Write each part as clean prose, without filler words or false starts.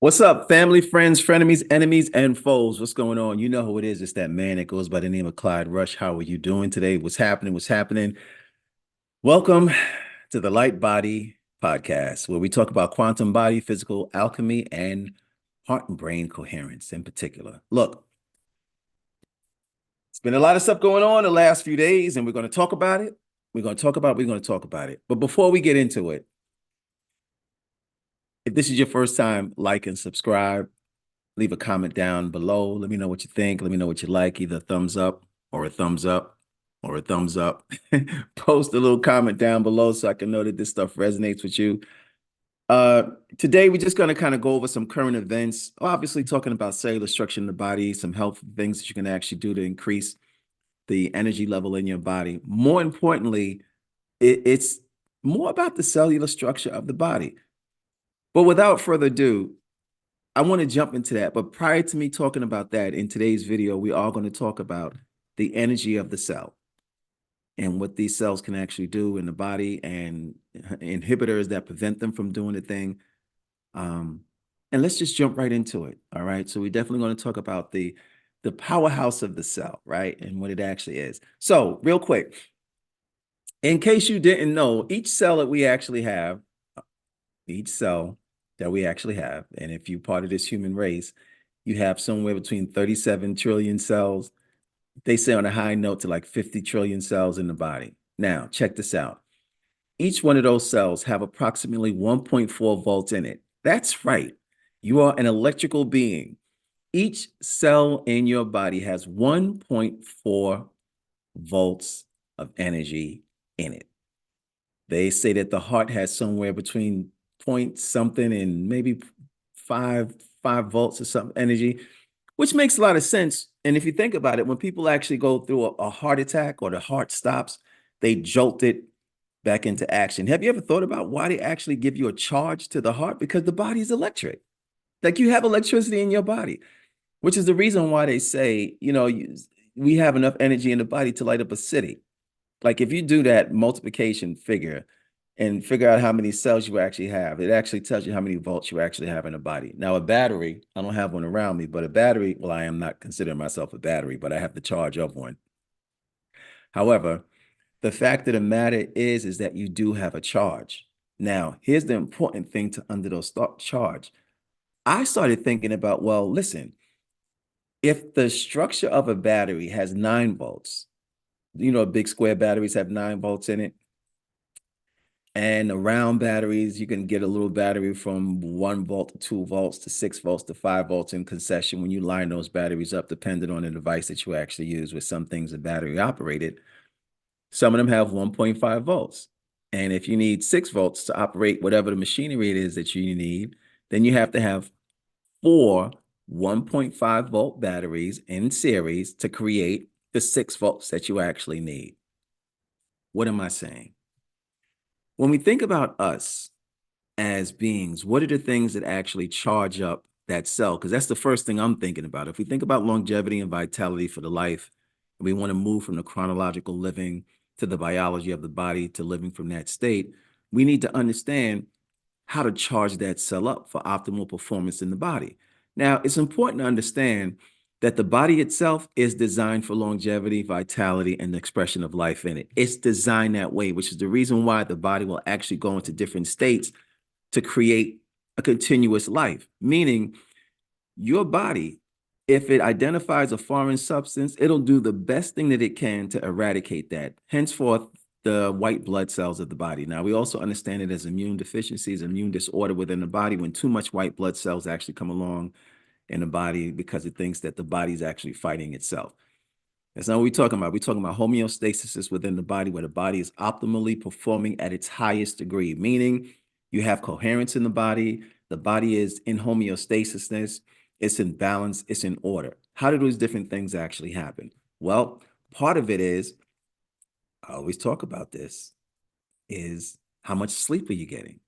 What's up, family, friends, frenemies, enemies, and foes? What's going on? You know who it is. It's that man that goes by the name of Clyde Rush. How are you doing today? What's happening? What's happening? Welcome to the Light Body Podcast, where we talk about quantum body, physical alchemy, and heart and brain coherence in particular. Look, it's been a lot of stuff going on the last few days, and we're going to talk about it. We're going to talk about it. But before we get into it, if this is your first time, like and subscribe. Leave a comment down below. Let me know what you think. Let me know what you like, either a thumbs up or a thumbs up or a thumbs up. Post a little comment down below so I can know that this stuff resonates with you. Today, we're just going to kind of go over some current events, obviously talking about cellular structure in the body, some health things that you can actually do to increase the energy level in your body. More importantly, it's more about the cellular structure of the body. But without further ado, I want to jump into that. But prior to me talking about that, in today's video, we are going to talk about the energy of the cell and what these cells can actually do in the body and inhibitors that prevent them from doing the thing. And let's just jump right into it. All right. So we're definitely going to talk about the powerhouse of the cell, right? And what it actually is. So real quick, in case you didn't know, each cell that we actually have, and if you're part of this human race, you have somewhere between 37 trillion cells. They say on a high note to like 50 trillion cells in the body. Now, check this out. Each one of those cells have approximately 1.4 volts in it. That's right. You are an electrical being. Each cell in your body has 1.4 volts of energy in it. They say that the heart has somewhere between point something and maybe five volts or something energy, which makes a lot of sense. And if you think about it, when people actually go through a heart attack or the heart stops, they jolt it back into action. Have you ever thought about why they actually give you a charge to the heart? Because the body is electric. Like you have electricity in your body, which is the reason why they say, we have enough energy in the body to light up a city. Like if you do that multiplication figure and figure out how many cells you actually have, it actually tells you how many volts you actually have in a body. Now, a battery, I don't have one around me, but a battery, well, I am not considering myself a battery, but I have the charge of one. However, the fact of the matter is that you do have a charge. Now, here's the important thing to under those charge. I started thinking about, well, listen, if the structure of a battery has 9 volts, big square batteries have 9 volts in it. And the round batteries, you can get a little battery from 1 volt to 2 volts to 6 volts to 5 volts in concession when you line those batteries up, depending on the device that you actually use. With some things are battery operated. Some of them have 1.5 volts. And if you need 6 volts to operate whatever the machinery it is that you need, then you have to have 4 1.5 volt batteries in series to create the 6 volts that you actually need. What am I saying? When we think about us as beings, what are the things that actually charge up that cell? Because that's the first thing I'm thinking about. If we think about longevity and vitality for the life, we want to move from the chronological living to the biology of the body to living from that state, we need to understand how to charge that cell up for optimal performance in the body. Now, it's important to understand that the body itself is designed for longevity, vitality, and the expression of life in it. It's designed that way, which is the reason why the body will actually go into different states to create a continuous life. Meaning, your body, if it identifies a foreign substance, it'll do the best thing that it can to eradicate that. Henceforth, the white blood cells of the body. Now, we also understand it as immune deficiencies, immune disorder within the body, when too much white blood cells actually come along in the body because it thinks that the body is actually fighting itself. That's not what we're talking about. We're talking about homeostasis within the body, where the body is optimally performing at its highest degree, meaning you have coherence in the body is in homeostasis, it's in balance, it's in order. How do those different things actually happen? Well, part of it is, I always talk about this, is how much sleep are you getting?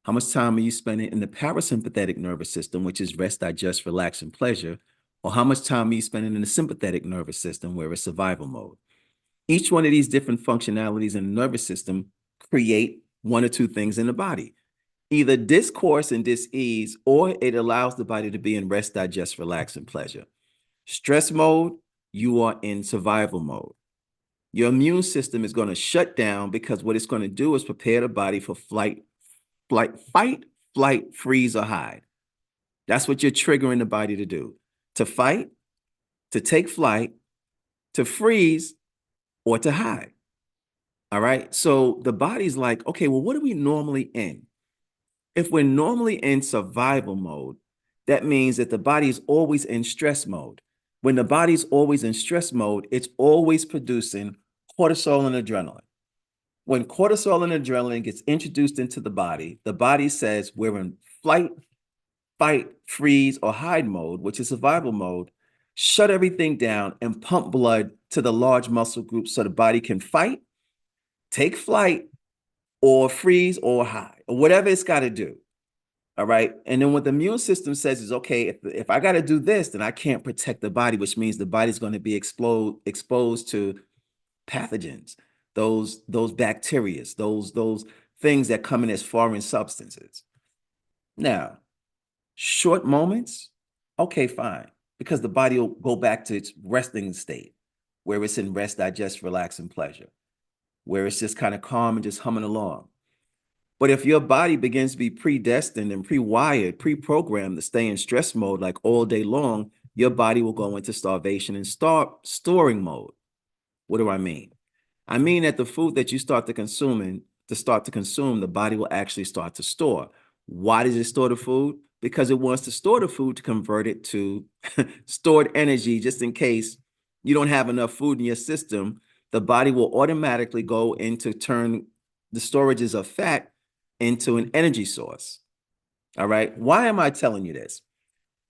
How much time are you spending in the parasympathetic nervous system, which is rest, digest, relax, and pleasure? Or how much time are you spending in the sympathetic nervous system, where it's survival mode? Each one of these different functionalities in the nervous system create one or two things in the body. Either discourse and dis-ease, or it allows the body to be in rest, digest, relax, and pleasure. Stress mode, you are in survival mode. Your immune system is going to shut down because what it's going to do is prepare the body for fight, flight, freeze, or hide. That's what you're triggering the body to do. To fight, to take flight, to freeze, or to hide. All right. So the body's like, okay, well, what are we normally in? If we're normally in survival mode, that means that the body is always in stress mode. When the body's always in stress mode, it's always producing cortisol and adrenaline. When cortisol and adrenaline gets introduced into the body says we're in flight, fight, freeze, or hide mode, which is survival mode. Shut everything down and pump blood to the large muscle groups so the body can fight, take flight, or freeze or hide, or whatever it's got to do. All right. And then what the immune system says is, okay, if I got to do this, then I can't protect the body, which means the body's going to be exposed to pathogens, those bacteria, those things that come in as foreign substances. Now, short moments, okay, fine, because the body will go back to its resting state, where it's in rest, digest, relax, and pleasure, where it's just kind of calm and just humming along. But if your body begins to be predestined and pre-wired, pre-programmed to stay in stress mode like all day long, your body will go into starvation and storing mode. What do I mean? I mean that the food that you start to consume, the body will actually start to store. Why does it store the food? Because it wants to store the food to convert it to stored energy, just in case you don't have enough food in your system. The body will automatically go into turn the storages of fat into an energy source. All right. Why am I telling you this?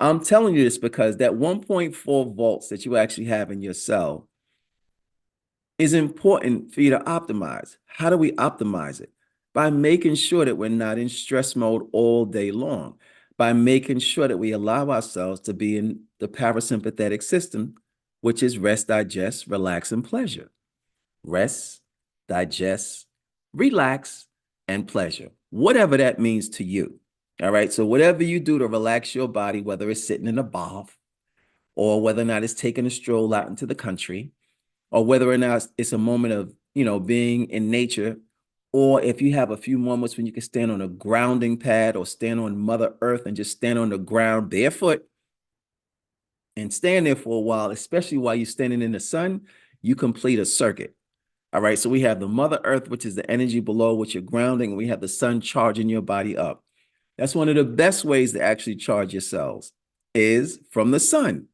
I'm telling you this because that 1.4 volts that you actually have in your cell is important for you to optimize. How do we optimize it? By making sure that we're not in stress mode all day long, by making sure that we allow ourselves to be in the parasympathetic system, which is rest, digest, relax, and pleasure. Rest, digest, relax, and pleasure, whatever that means to you. All right. So whatever you do to relax your body, whether it's sitting in a bath or whether or not it's taking a stroll out into the country, or whether or not it's a moment of, being in nature, or if you have a few moments when you can stand on a grounding pad or stand on Mother Earth and just stand on the ground barefoot and stand there for a while, especially while you're standing in the sun, you complete a circuit. All right. So we have the Mother Earth, which is the energy below, which you're grounding, and we have the sun charging your body up. That's one of the best ways to actually charge your cells is from the sun.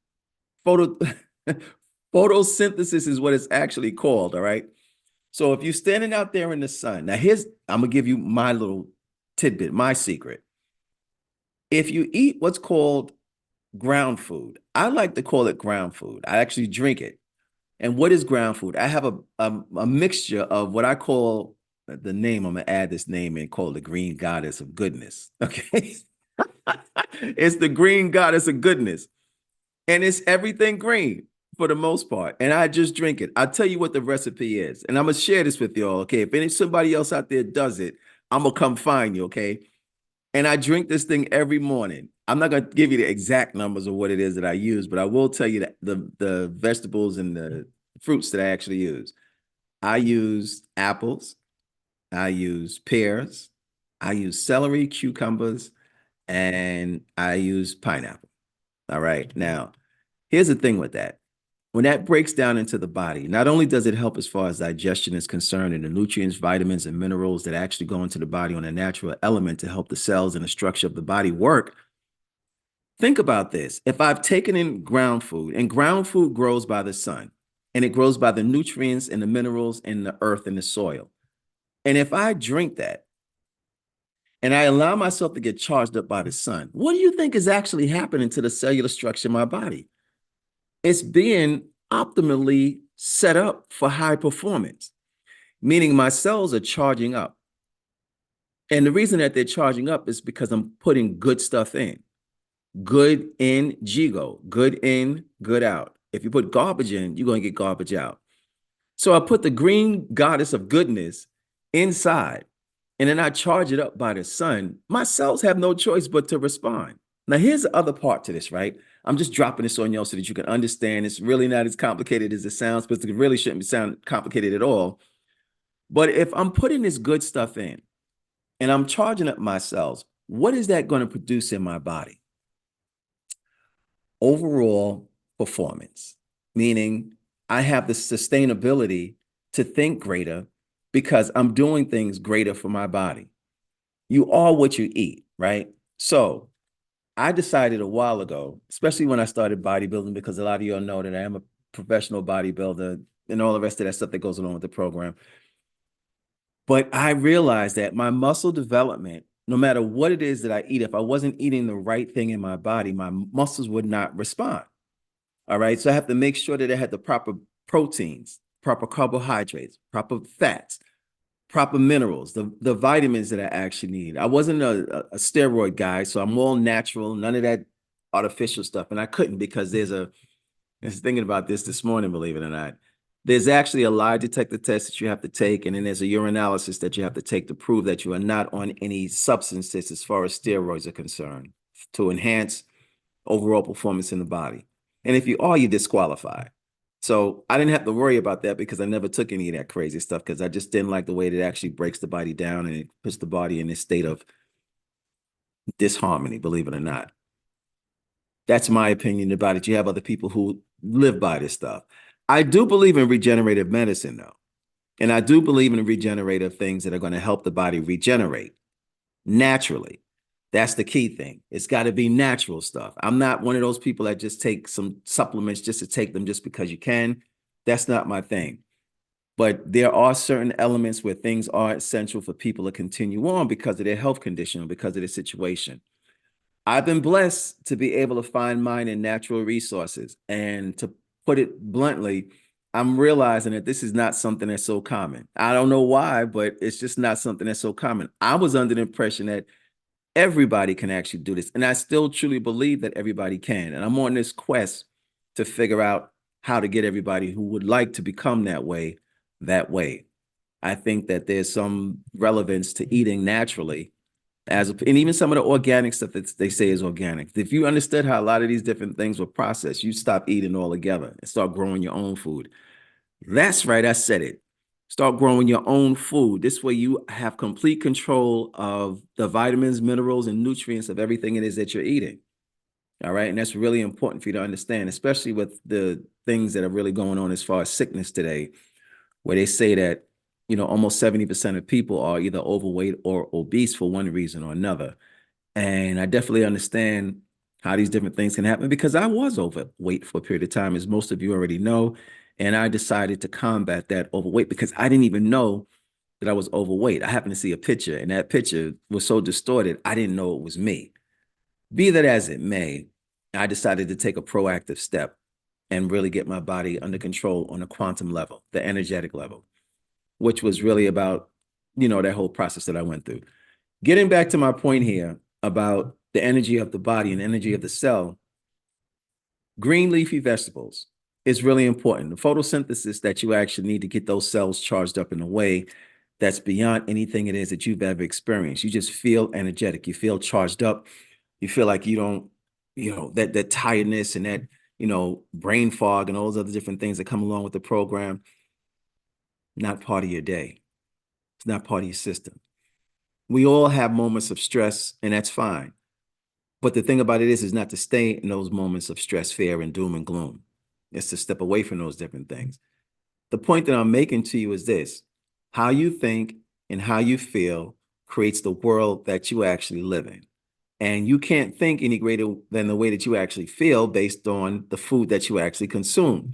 Photosynthesis is what it's actually called. All right. So if you're standing out there in the sun, now I'm going to give you my little tidbit, my secret. If you eat what's called ground food, I like to call it ground food. I actually drink it. And what is ground food? I have a mixture of what I call the name. I'm going to add this name and call the green goddess of goodness. Okay. It's the green goddess of goodness. And it's everything green for the most part. And I just drink it. I'll tell you what the recipe is. And I'm going to share this with y'all. Okay. If somebody else out there does it, I'm going to come find you. Okay. And I drink this thing every morning. I'm not going to give you the exact numbers of what it is that I use, but I will tell you that the vegetables and the fruits that I actually use. I use apples. I use pears. I use celery, cucumbers, and I use pineapple. All right. Now, here's the thing with that. When that breaks down into the body, not only does it help as far as digestion is concerned and the nutrients, vitamins, and minerals that actually go into the body on a natural element to help the cells and the structure of the body work. Think about this. If I've taken in ground food, and ground food grows by the sun, and it grows by the nutrients and the minerals in the earth and the soil. And if I drink that and I allow myself to get charged up by the sun, what do you think is actually happening to the cellular structure of my body? It's being optimally set up for high performance, meaning my cells are charging up. And the reason that they're charging up is because I'm putting good stuff in. Good in, Gigo. Good in, good out. If you put garbage in, you're going to get garbage out. So I put the green goddess of goodness inside. and then I charge it up by the sun, my cells have no choice but to respond. Now, here's the other part to this, right? I'm just dropping this on y'all so that you can understand. It's really not as complicated as it sounds, but it really shouldn't sound complicated at all. But if I'm putting this good stuff in and I'm charging up my cells, what is that going to produce in my body? Overall performance, meaning I have the sustainability to think greater because I'm doing things greater for my body. You are what you eat, right? So I decided a while ago, especially when I started bodybuilding, because a lot of y'all know that I am a professional bodybuilder and all the rest of that stuff that goes along with the program. But I realized that my muscle development, no matter what it is that I eat, if I wasn't eating the right thing in my body, my muscles would not respond. All right. So I have to make sure that I had the proper proteins, proper carbohydrates, proper fats, proper minerals, the vitamins that I actually need. I wasn't a steroid guy, so I'm all natural, none of that artificial stuff. And I couldn't because I was thinking about this morning, believe it or not. There's actually a lie detector test that you have to take, and then there's a urinalysis that you have to take to prove that you are not on any substances as far as steroids are concerned to enhance overall performance in the body. And if you are, you're disqualified. So I didn't have to worry about that because I never took any of that crazy stuff because I just didn't like the way that it actually breaks the body down and it puts the body in this state of disharmony, believe it or not. That's my opinion about it. You have other people who live by this stuff. I do believe in regenerative medicine, though. And I do believe in regenerative things that are going to help the body regenerate naturally. That's the key thing. It's got to be natural stuff. I'm not one of those people that just take some supplements just to take them just because you can. That's not my thing. But there are certain elements where things are essential for people to continue on because of their health condition or because of their situation. I've been blessed to be able to find mine in natural resources. And to put it bluntly, I'm realizing that this is not something that's so common. I don't know why, but it's just not something that's so common. I was under the impression that everybody can actually do this. And I still truly believe that everybody can. And I'm on this quest to figure out how to get everybody who would like to become that way, that way. I think that there's some relevance to eating naturally and even some of the organic stuff that they say is organic. If you understood how a lot of these different things were processed, you stop eating altogether and start growing your own food. That's right, I said it. Start growing your own food. This way you have complete control of the vitamins, minerals, and nutrients of everything it is that you're eating. All right. And that's really important for you to understand, especially with the things that are really going on as far as sickness today, where they say that, almost 70% of people are either overweight or obese for one reason or another. And I definitely understand how these different things can happen because I was overweight for a period of time, as most of you already know. And I decided to combat that overweight because I didn't even know that I was overweight. I happened to see a picture, and that picture was so distorted, I didn't know it was me. Be that as it may, I decided to take a proactive step and really get my body under control on a quantum level, the energetic level, which was really about, that whole process that I went through. Getting back to my point here about the energy of the body and energy of the cell, green leafy vegetables is really important. The photosynthesis that you actually need to get those cells charged up in a way that's beyond anything it is that you've ever experienced. You just feel energetic. You feel charged up. You feel like you don't, that tiredness and that, brain fog and all those other different things that come along with the program, not part of your day. It's not part of your system. We all have moments of stress, and that's fine. But the thing about it is not to stay in those moments of stress, fear, and doom and gloom. It's to step away from those different things. The point that I'm making to you is this: how you think and how you feel creates the world that you actually live in. And you can't think any greater than the way that you actually feel based on the food that you actually consume.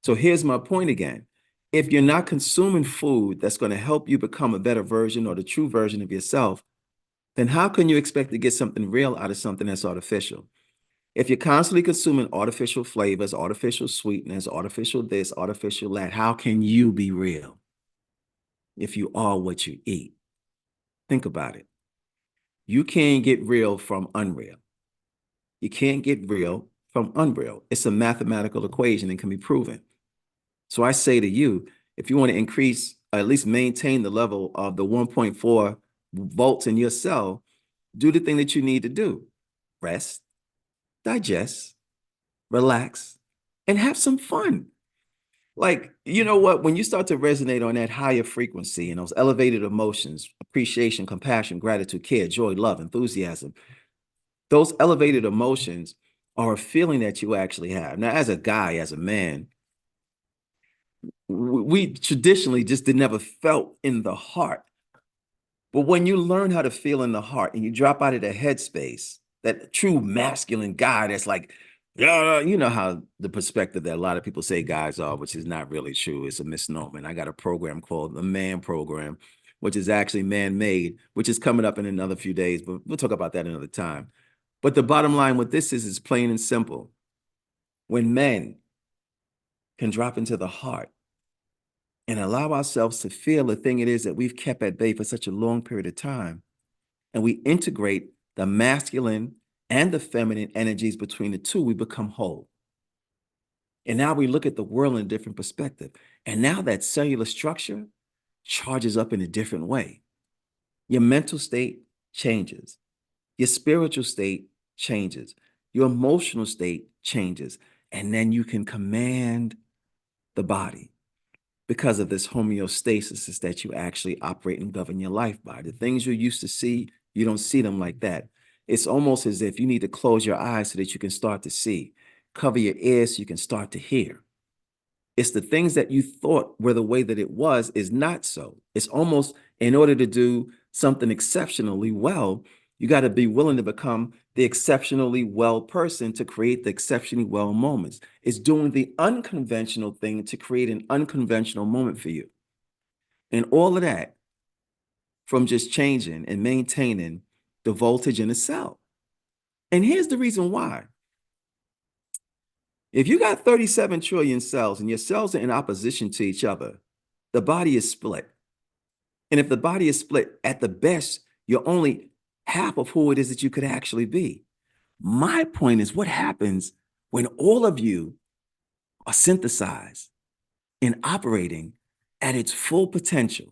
So here's my point again. If you're not consuming food that's going to help you become a better version or the true version of yourself, then how can you expect to get something real out of something that's artificial? If you're constantly consuming artificial flavors, artificial sweetness, artificial this, artificial that, how can you be real if you are what you eat? Think about it. You can't get real from unreal. You can't get real from unreal. It's a mathematical equation and can be proven. So I say to you, if you want to increase, or at least maintain the level of the 1.4 volts in your cell, do the thing that you need to do. Rest, digest, relax, and have some fun. Like, you know what? When you start to resonate on that higher frequency and those elevated emotions, appreciation, compassion, gratitude, care, joy, love, enthusiasm, those elevated emotions are a feeling that you actually have. Now, as a guy, as a man, we traditionally just did never felt in the heart. But when you learn how to feel in the heart and you drop out of the headspace, that true masculine guy that's like, yeah, you know how the perspective that a lot of people say guys are, which is not really true. It's a misnomer. And I got a program called the Man Program, which is actually man-made, which is coming up in another few days, but we'll talk about that another time. But the bottom line with this is plain and simple. When men can drop into the heart and allow ourselves to feel the thing it is that we've kept at bay for such a long period of time, and we integrate the masculine and the feminine energies between the two, we become whole. And now we look at the world in a different perspective. And now that cellular structure charges up in a different way. Your mental state changes. Your spiritual state changes. Your emotional state changes. And then you can command the body because of this homeostasis is that you actually operate and govern your life by. The things you used to see, you don't see them like that. It's almost as if you need to close your eyes so that you can start to see. Cover your ears so you can start to hear. It's the things that you thought were the way that it was is not so. It's almost in order to do something exceptionally well, you got to be willing to become the exceptionally well person to create the exceptionally well moments. It's doing the unconventional thing to create an unconventional moment for you. And all of that from just changing and maintaining the voltage in the cell. And here's the reason why. If you got 37 trillion cells and your cells are in opposition to each other, the body is split. And if the body is split, at the best, you're only half of who it is that you could actually be. My point is what happens when all of you are synthesized and operating at its full potential.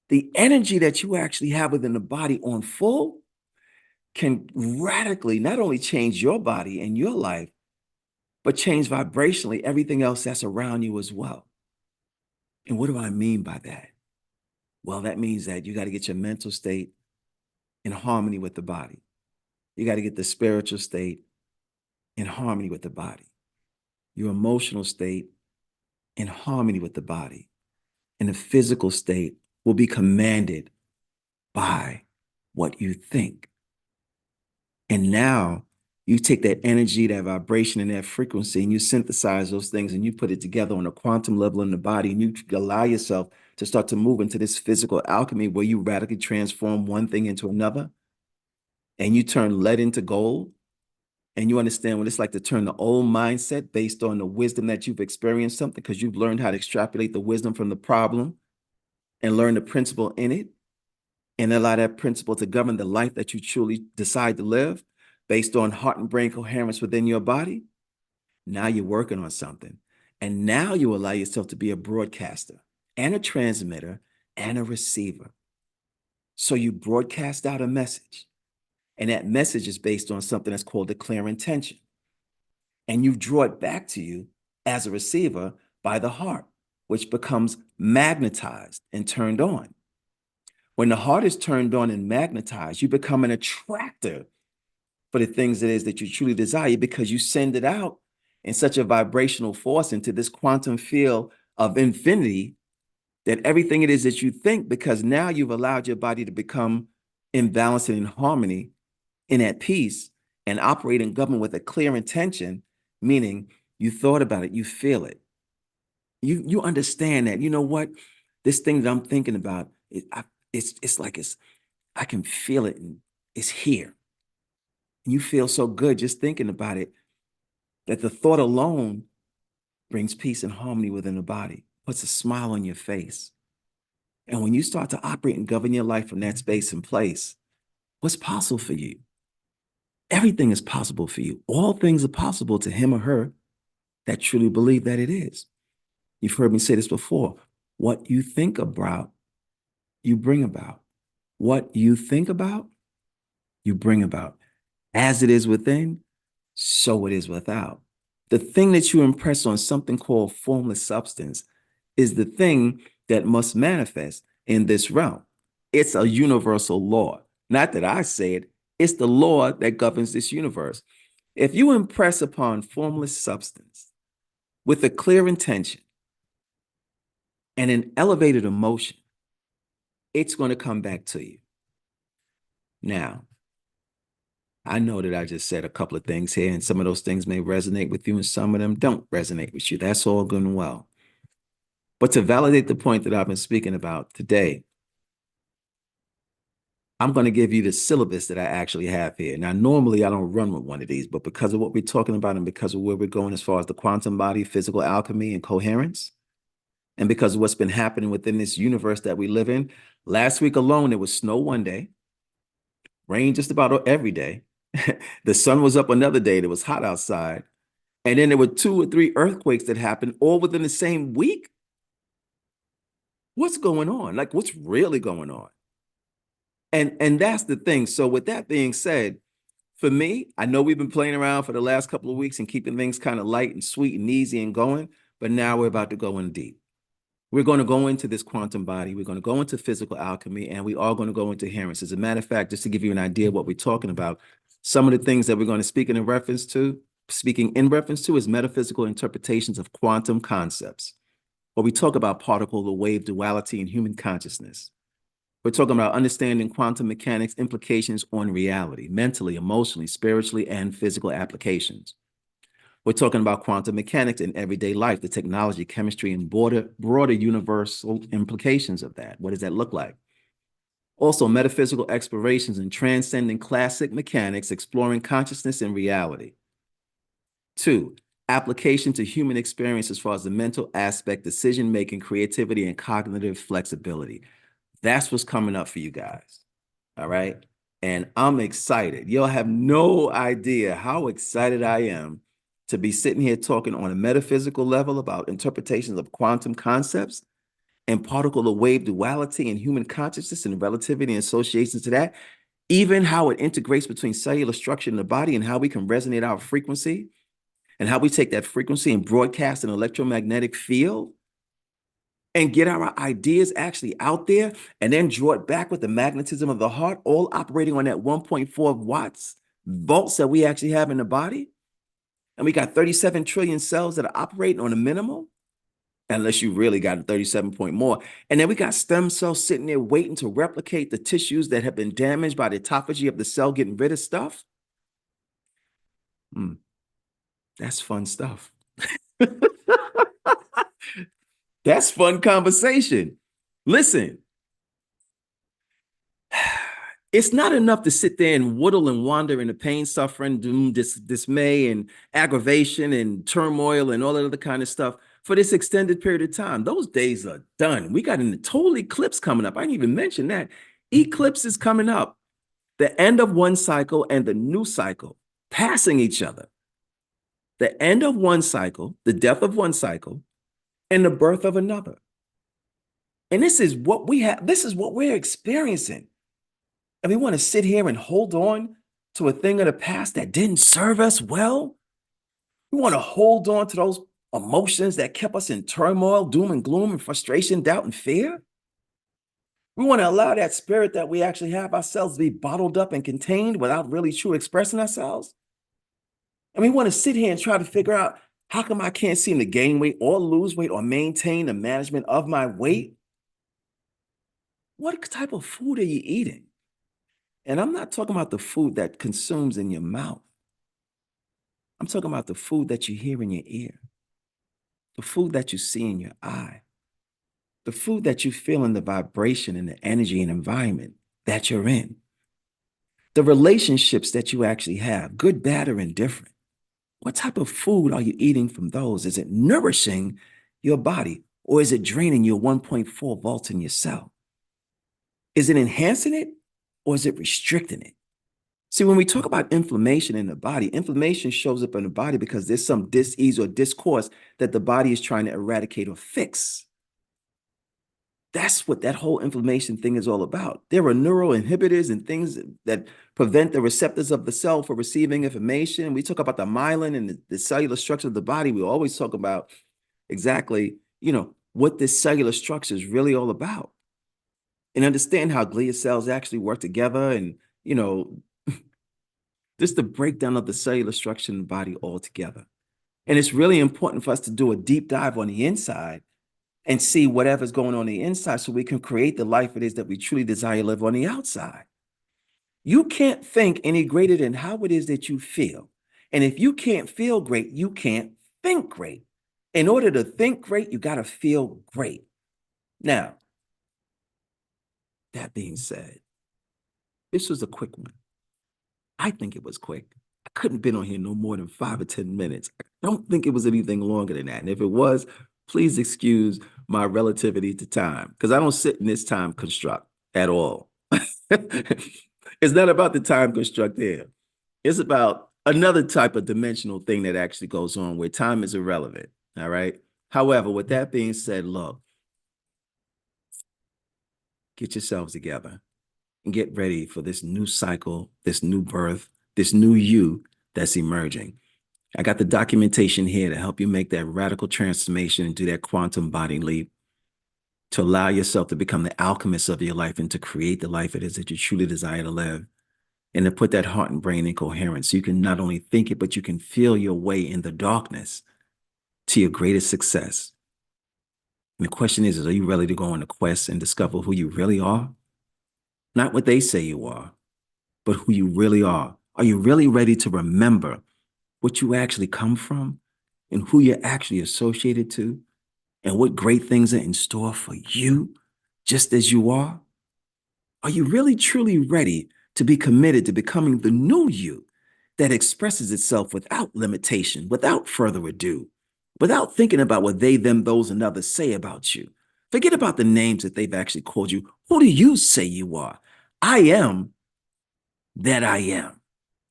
The energy that you actually have within the body on full can radically not only change your body and your life, but change vibrationally everything else that's around you as well. And what do I mean by that? Well, that means that you got to get your mental state in harmony with the body. You got to get the spiritual state in harmony with the body. Your emotional state in harmony with the body. And the physical state will be commanded by what you think. And now you take that energy, that vibration, and that frequency, and you synthesize those things and you put it together on a quantum level in the body, and you allow yourself to start to move into this physical alchemy where you radically transform one thing into another, and you turn lead into gold, and you understand what it's like to turn the old mindset based on the wisdom that you've experienced something because you've learned how to extrapolate the wisdom from the problem and learn the principle in it and allow that principle to govern the life that you truly decide to live based on heart and brain coherence within your body. Now you're working on something. And now you allow yourself to be a broadcaster and a transmitter and a receiver. So you broadcast out a message. And that message is based on something that's called a clear intention. And you draw it back to you as a receiver by the heart, which becomes magnetized and turned on. When the heart is turned on and magnetized, you become an attractor for the things it is that you truly desire because you send it out in such a vibrational force into this quantum field of infinity that everything it is that you think, because now you've allowed your body to become in balance and in harmony and at peace and operate and govern with a clear intention, meaning you thought about it, you feel it. You understand that, you know what, this thing that I'm thinking about, it's like I can feel it and it's here. And you feel so good just thinking about it that the thought alone brings peace and harmony within the body, puts a smile on your face. And when you start to operate and govern your life from that space and place, what's possible for you? Everything is possible for you. All things are possible to him or her that truly believe that it is. You've heard me say this before. What you think about, you bring about. What you think about, you bring about. As it is within, so it is without. The thing that you impress on something called formless substance is the thing that must manifest in this realm. It's a universal law. Not that I say it, it's the law that governs this universe. If you impress upon formless substance with a clear intention and an elevated emotion, it's going to come back to you. Now, I know that I just said a couple of things here, and some of those things may resonate with you, and some of them don't resonate with you. That's all good and well. But to validate the point that I've been speaking about today, I'm going to give you the syllabus that I actually have here. Now, normally I don't run with one of these, but because of what we're talking about and because of where we're going as far as the quantum body, physical alchemy, and coherence, and because of what's been happening within this universe that we live in, last week alone, it was snow one day, rain just about every day. The sun was up another day. It was hot outside. And then there were 2 or 3 earthquakes that happened all within the same week. What's going on? Like, what's really going on? And that's the thing. So with that being said, for me, I know we've been playing around for the last couple of weeks and keeping things kind of light and sweet and easy and going, but now we're about to go in deep. We're going to go into this quantum body. We're going to go into physical alchemy, and we are going to go into coherence. As a matter of fact, just to give you an idea of what we're talking about, some of the things that we're going to speaking in reference to is metaphysical interpretations of quantum concepts, where we talk about particle or wave duality in human consciousness. We're talking about understanding quantum mechanics implications on reality, mentally, emotionally, spiritually, and physical applications. We're talking about quantum mechanics in everyday life, the technology, chemistry, and broader universal implications of that. What does that look like? Also, metaphysical explorations and transcending classic mechanics, exploring consciousness and reality. 2, application to human experience as far as the mental aspect, decision-making, creativity, and cognitive flexibility. That's what's coming up for you guys. All right. And I'm excited. You'll have no idea how excited I am to be sitting here talking on a metaphysical level about interpretations of quantum concepts and particle or wave duality and human consciousness and relativity and associations to that, even how it integrates between cellular structure in the body and how we can resonate our frequency and how we take that frequency and broadcast an electromagnetic field and get our ideas actually out there and then draw it back with the magnetism of the heart, all operating on that 1.4 watts volts that we actually have in the body. And we got 37 trillion cells that are operating on a minimal, unless you really got 37 point more. And then we got stem cells sitting there waiting to replicate the tissues that have been damaged by the autophagy of the cell getting rid of stuff. That's fun stuff. That's fun conversation. Listen, it's not enough to sit there and whittle and wander in the pain, suffering, doom, dismay, and aggravation and turmoil and all that other kind of stuff for this extended period of time. Those days are done. We got a total eclipse coming up. I didn't even mention that. Eclipse is coming up. The end of one cycle and the new cycle passing each other. The end of one cycle, the death of one cycle, and the birth of another. And this is what we have. This is what we're experiencing. And we want to sit here and hold on to a thing of the past that didn't serve us well. We want to hold on to those emotions that kept us in turmoil, doom and gloom, and frustration, doubt, and fear. We want to allow that spirit that we actually have ourselves to be bottled up and contained without really truly expressing ourselves. And we want to sit here and try to figure out, how come I can't seem to gain weight or lose weight or maintain the management of my weight? What type of food are you eating? And I'm not talking about the food that consumes in your mouth. I'm talking about the food that you hear in your ear, the food that you see in your eye, the food that you feel in the vibration and the energy and environment that you're in, the relationships that you actually have, good, bad, or indifferent. What type of food are you eating from those? Is it nourishing your body, or is it draining your 1.4 volts in your cell? Is it enhancing it, or is it restricting it? See, when we talk about inflammation in the body, inflammation shows up in the body because there's some dis-ease or discourse that the body is trying to eradicate or fix. That's what that whole inflammation thing is all about. There are neural inhibitors and things that prevent the receptors of the cell from receiving information. We talk about the myelin and the cellular structure of the body. We always talk about exactly, what this cellular structure is really all about, and understand how glial cells actually work together, and, you know, just the breakdown of the cellular structure in the body altogether. And it's really important for us to do a deep dive on the inside and see whatever's going on the inside so we can create the life it is that we truly desire to live on the outside. You can't think any greater than how it is that you feel. And if you can't feel great, you can't think great. In order to think great, you got to feel great. Now, that being said, this was a quick one. I think it was quick. I couldn't have been on here no more than 5 or 10 minutes. I don't think it was anything longer than that. And if it was, please excuse my relativity to time, because I don't sit in this time construct at all. It's not about the time construct here. It's about another type of dimensional thing that actually goes on where time is irrelevant. All right. However, with that being said, look, get yourselves together and get ready for this new cycle, this new birth, this new you that's emerging. I got the documentation here to help you make that radical transformation and do that quantum body leap, to allow yourself to become the alchemist of your life and to create the life it is that you truly desire to live, and to put that heart and brain in coherence so you can not only think it, but you can feel your way in the darkness to your greatest success. And the question is, are you ready to go on a quest and discover who you really are? Not what they say you are, but who you really are. Are you really ready to remember what you actually come from and who you're actually associated to and what great things are in store for you just as you are? Are you really truly ready to be committed to becoming the new you that expresses itself without limitation, without further ado, without thinking about what they, them, those, and others say about you? Forget about the names that they've actually called you. Who do you say you are? I am that I am.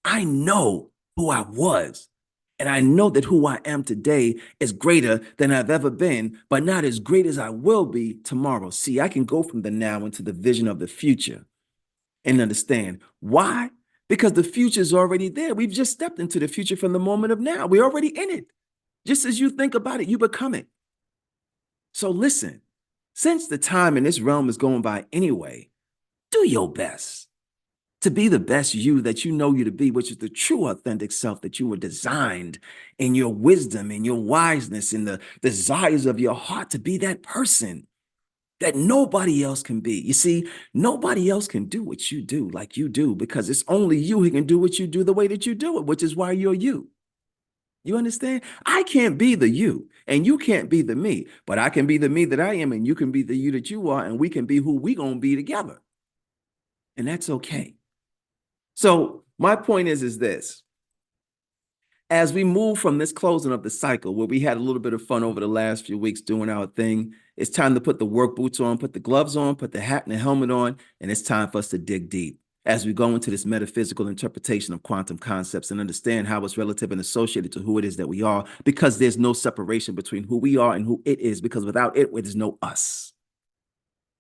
I know who I was. And I know that who I am today is greater than I've ever been, but not as great as I will be tomorrow. See, I can go from the now into the vision of the future and understand why. Because the future is already there. We've just stepped into the future from the moment of now. We're already in it. Just as you think about it, you become it. So listen, since the time in this realm is going by anyway, do your best to be the best you that you know you to be, which is the true authentic self that you were designed in your wisdom and your wiseness and the desires of your heart to be that person that nobody else can be. You see, nobody else can do what you do like you do, because it's only you who can do what you do the way that you do it, which is why you're you. You understand? I can't be the you and you can't be the me, but I can be the me that I am and you can be the you that you are, and we can be who we gonna be together. And that's okay. So my point is this: as we move from this closing of the cycle, where we had a little bit of fun over the last few weeks doing our thing, it's time to put the work boots on, put the gloves on, put the hat and the helmet on, and it's time for us to dig deep as we go into this metaphysical interpretation of quantum concepts and understand how it's relative and associated to who it is that we are, because there's no separation between who we are and who it is, because without it, there's no us.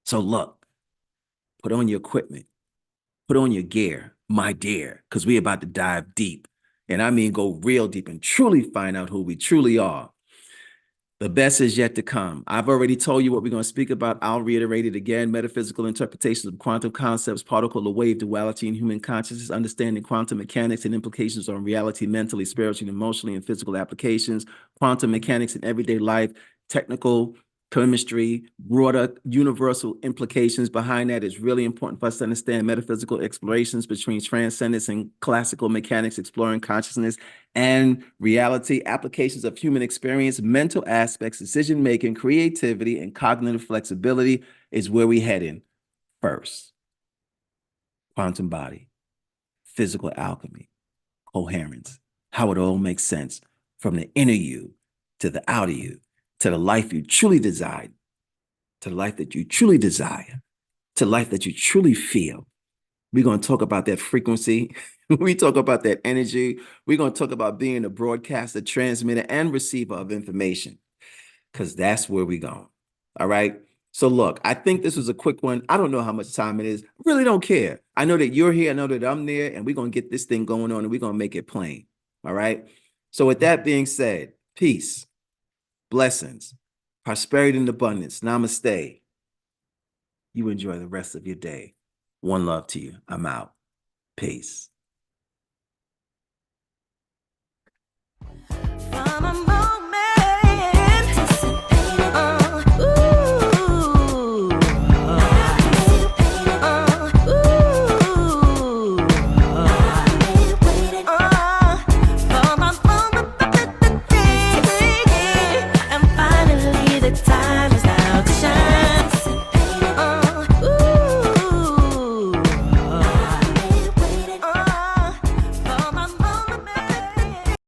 So look, put on your equipment, put on your gear, my dear, because we're about to dive deep. And I mean, go real deep and truly find out who we truly are. The best is yet to come. I've already told you what we're going to speak about. I'll reiterate it again: metaphysical interpretations of quantum concepts, particle or wave duality in human consciousness, understanding quantum mechanics and implications on reality, mentally, spiritually, emotionally, and physical applications, quantum mechanics in everyday life, technical chemistry, broader universal implications behind that. Is really important for us to understand metaphysical explorations between transcendence and classical mechanics, exploring consciousness and reality, applications of human experience, mental aspects, decision-making, creativity, and cognitive flexibility is where we head in first. Quantum body, physical alchemy, coherence, how it all makes sense from the inner you to the outer you, to the life you truly desire, to the life that you truly desire, to life that you truly feel. We're going to talk about that frequency. We talk about that energy. We're going to talk about being a broadcaster, transmitter, and receiver of information, because that's where we're going. All right. So look, I think this was a quick one. I don't know how much time it is. I really don't care. I know that you're here. I know that I'm there, and we're going to get this thing going on and we're going to make it plain. All right. So with that being said, peace, blessings, prosperity and abundance. Namaste. You enjoy the rest of your day. One love to you. I'm out. Peace.